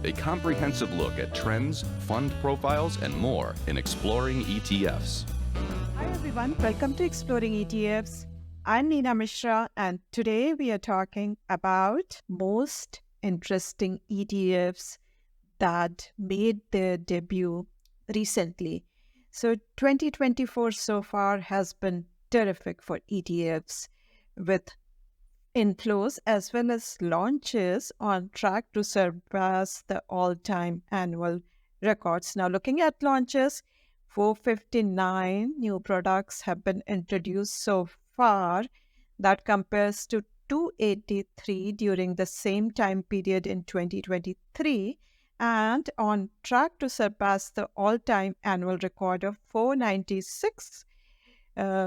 a comprehensive look at trends, fund profiles, and more in Exploring ETFs. Hi everyone, welcome to Exploring ETFs. I'm Neena Mishra, and today we are talking about most interesting ETFs that made their debut recently. So 2024 so far has been terrific for ETFs, with inflows as well as launches on track to surpass the all-time annual records. Now, looking at launches, 459 new products have been introduced so far. That compares to 283 during the same time period in 2023, and on track to surpass the all-time annual record of 496,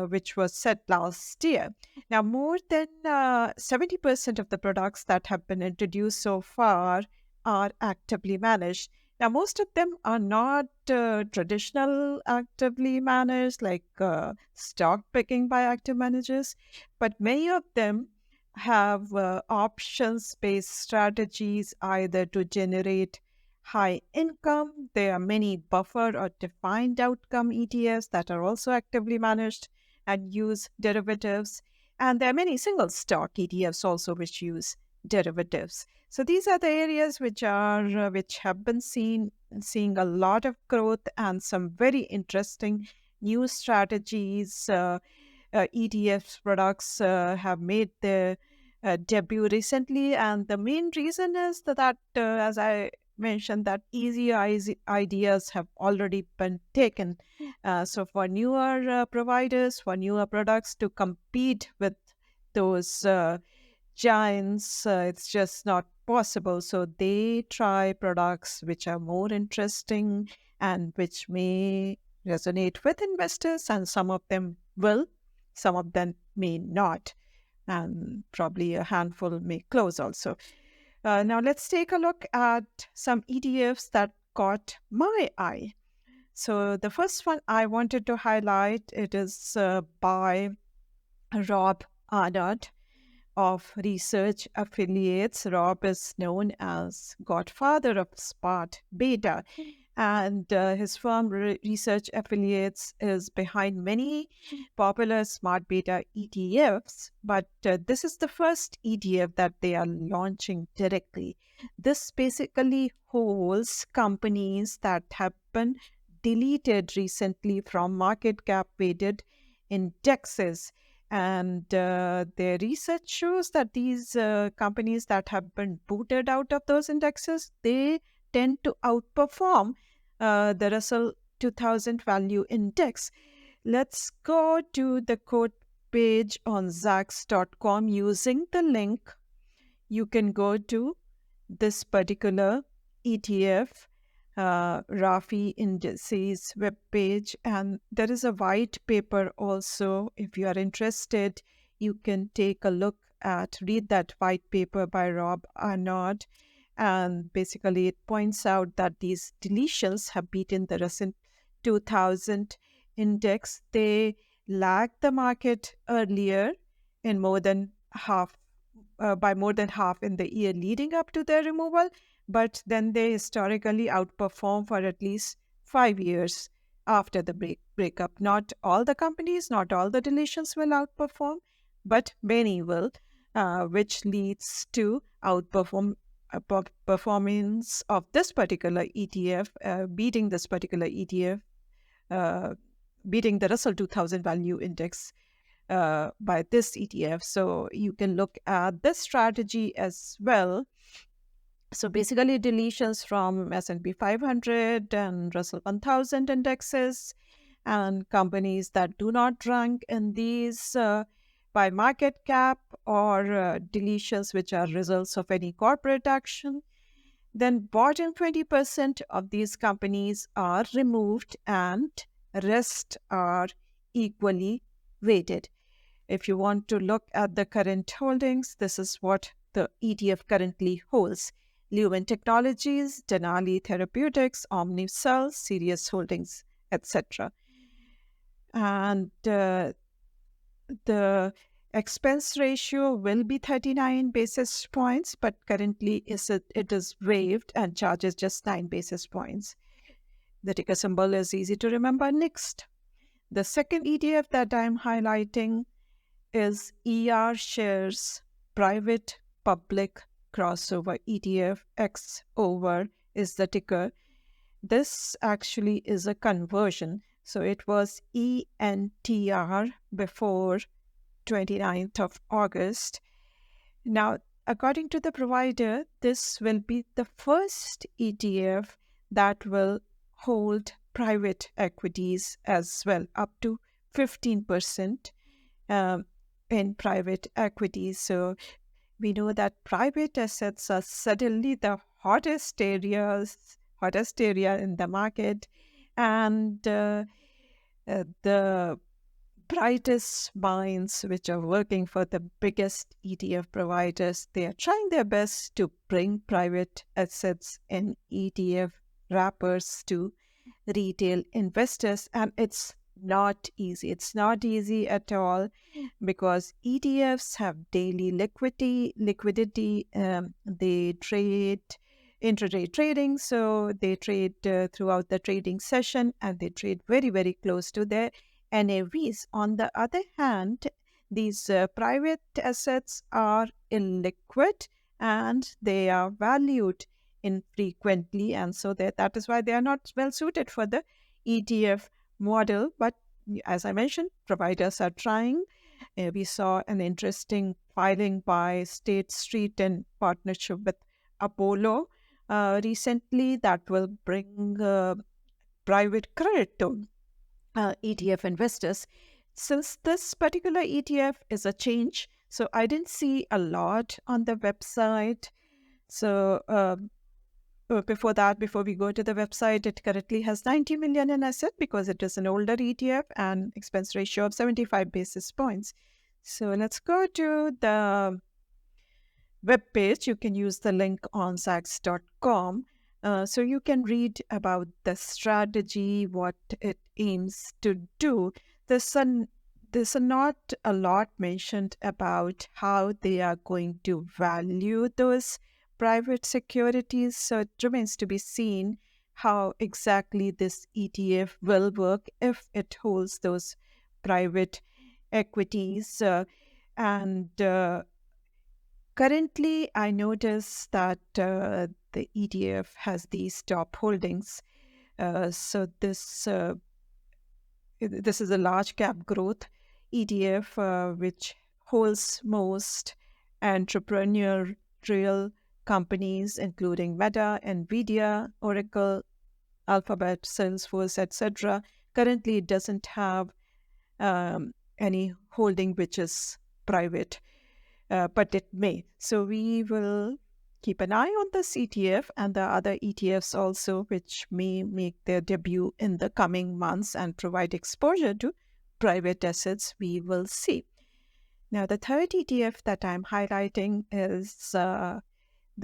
which was set last year. Now, more than 70% of the products that have been introduced so far are actively managed. Now, most of them are not traditional actively managed, like stock picking by active managers, but many of them have options-based strategies either to generate high income. There are many buffer or defined outcome ETFs that are also actively managed and use derivatives. And there are many single stock ETFs also which use derivatives. So these are the areas which have been seeing a lot of growth and some very interesting new strategies. ETFs products have made their debut recently, and the main reason is that as I mentioned, that easy ideas have already been taken. So for newer providers, for newer products to compete with those giants, it's just not possible. So they try products which are more interesting and which may resonate with investors, and some of them will, some of them may not, and probably a handful may close also. Now let's take a look at some ETFs that caught my eye. So the first one I wanted to highlight, it is by Rob Arnott of Research Affiliates. Rob is known as godfather of smart beta, and his firm Research Affiliates is behind many popular smart beta ETFs, but this is the first ETF that they are launching directly. This basically holds companies that have been deleted recently from market cap weighted indexes. And their research shows that these companies that have been booted out of those indexes, they tend to outperform the Russell 2000 value index. Let's go to the quote page on Zacks.com. Using the link, you can go to this particular ETF, RAFI indices webpage, and there is a white paper also. If you are interested, you can take a look at, read that white paper by Rob Arnott. And basically, it points out that these deletions have beaten the Russell 2000 index. They lagged the market earlier in more than half, by more than half in the year leading up to their removal, but then they historically outperform for at least 5 years after the breakup. Not all the companies, not all the deletions will outperform, but many will, which leads to performance of this particular ETF, beating this particular ETF, beating the Russell 2000 value index by this ETF. So you can look at this strategy as well. So basically, deletions from S&P 500 and Russell 1000 indexes, and companies that do not rank in these by market cap, or deletions which are results of any corporate action. Then bottom 20% of these companies are removed and rest are equally weighted. If you want to look at the current holdings, this is what the ETF currently holds: Lumen Technologies, Denali Therapeutics, Omnicell, Sirius Holdings, etc. And the Expense ratio will be 39 basis points, but currently it is waived and charges just 9 basis points. The ticker symbol is easy to remember. Next, the second ETF that I'm highlighting is ER Shares Private Public Crossover ETF. X over is the ticker. This actually is a conversion. So it was ENTR before 29th of August. Now, according to the provider, this will be the first ETF that will hold private equities as well, up to 15% in private equities. So we know that private assets are suddenly the hottest area in the market, and the brightest minds which are working for the biggest ETF providers, they are trying their best to bring private assets in ETF wrappers to retail investors. And it's not easy. It's not easy at all, because ETFs have daily liquidity. They trade intraday trading, so they trade throughout the trading session, and they trade very, very close to their NAVs. On the other hand, these private assets are illiquid and they are valued infrequently, and so that is why they are not well suited for the ETF model. But as I mentioned, providers are trying. We saw an interesting filing by State Street in partnership with Apollo recently that will bring private credit to ETF investors. Since this particular ETF is a change, so I didn't see a lot on the website. So before we go to the website, it currently has 90 million in asset because it is an older ETF and expense ratio of 75 basis points. So let's go to the web page. You can use the link on Sachs.com. So you can read about the strategy, what it aims to do. There's not a lot mentioned about how they are going to value those private securities. So it remains to be seen how exactly this ETF will work if it holds those private equities. And Currently, I notice that the ETF has these top holdings. So this is a large cap growth ETF, which holds most entrepreneurial companies, including Meta, Nvidia, Oracle, Alphabet, Salesforce, etc. Currently, it doesn't have any holding which is private, but it may. So we will keep an eye on this ETF and the other ETFs also, which may make their debut in the coming months and provide exposure to private assets. We will see. Now, the third ETF that I'm highlighting is the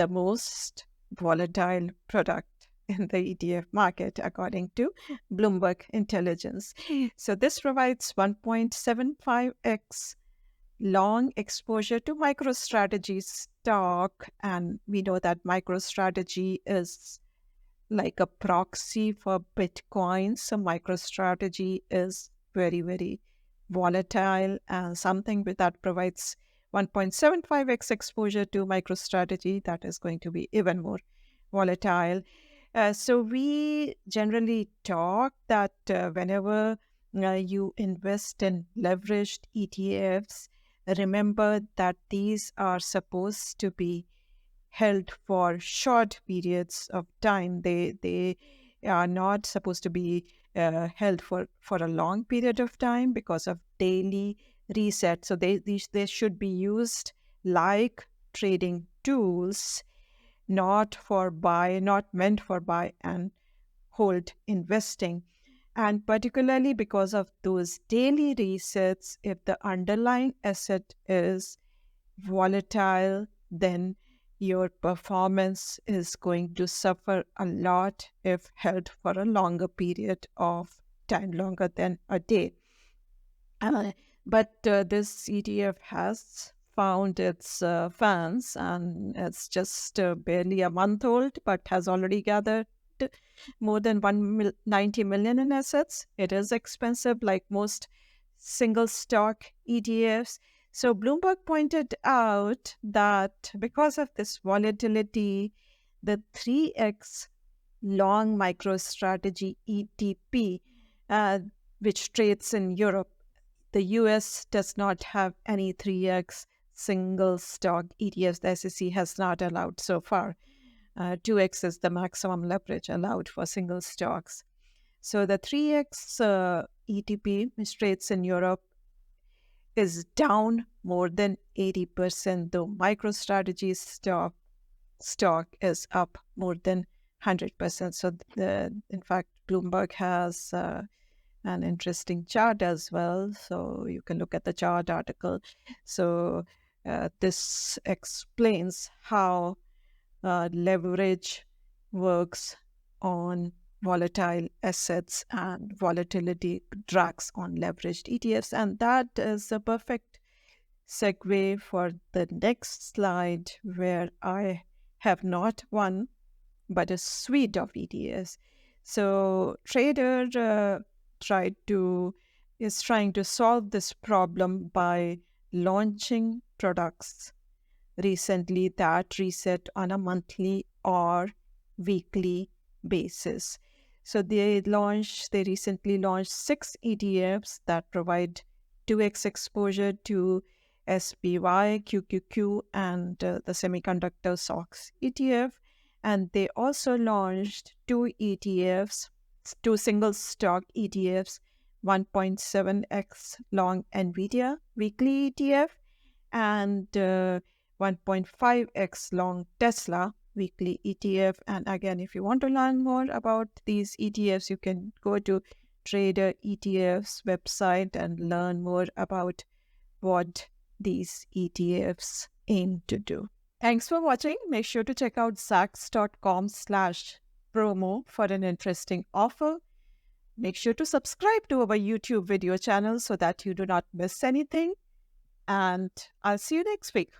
most volatile product in the ETF market, according to Bloomberg Intelligence. So this provides 1.75x long exposure to MicroStrategy stock. And we know that MicroStrategy is like a proxy for Bitcoin. So MicroStrategy is very, very volatile, and something that provides 1.75x exposure to MicroStrategy, that is going to be even more volatile. So we generally talk that whenever you invest in leveraged ETFs, remember that these are supposed to be held for short periods of time. They are not supposed to be held for a long period of time because of daily reset. So they should be used like trading tools, not meant for buy and hold investing. And particularly because of those daily resets, if the underlying asset is volatile, then your performance is going to suffer a lot if held for a longer period of time, longer than a day. But this ETF has found its fans, and it's just barely a month old, but has already gathered more than 190 million in assets. It is expensive, like most single stock ETFs. So Bloomberg pointed out that because of this volatility, the 3x long MicroStrategy ETP, uh, which trades in Europe, the US does not have any 3x single stock ETFs. The SEC has not allowed so far. 2x is the maximum leverage allowed for single stocks. So the 3x ETP, which trades in Europe, is down more than 80%, though MicroStrategy's stock is up more than 100%. So in fact, Bloomberg has an interesting chart as well. So you can look at the chart article. So this explains how leverage works on volatile assets and volatility drags on leveraged ETFs. And that is a perfect segue for the next slide, where I have not one, but a suite of ETFs. So Trader is trying to solve this problem by launching products recently that reset on a monthly or weekly basis. So they recently launched 6 ETFs that provide 2x exposure to SPY, QQQ, and the semiconductor stocks ETF. And they also launched 2 single stock ETFs, 1.7x long NVIDIA weekly ETF and 1.5x long Tesla weekly ETF. And again, if you want to learn more about these ETFs, you can go to Trader ETF's website and learn more about what these ETFs aim to do. Thanks for watching. Make sure to check out zacks.com/promo for an interesting offer. Make sure to subscribe to our YouTube video channel so that you do not miss anything. And I'll see you next week.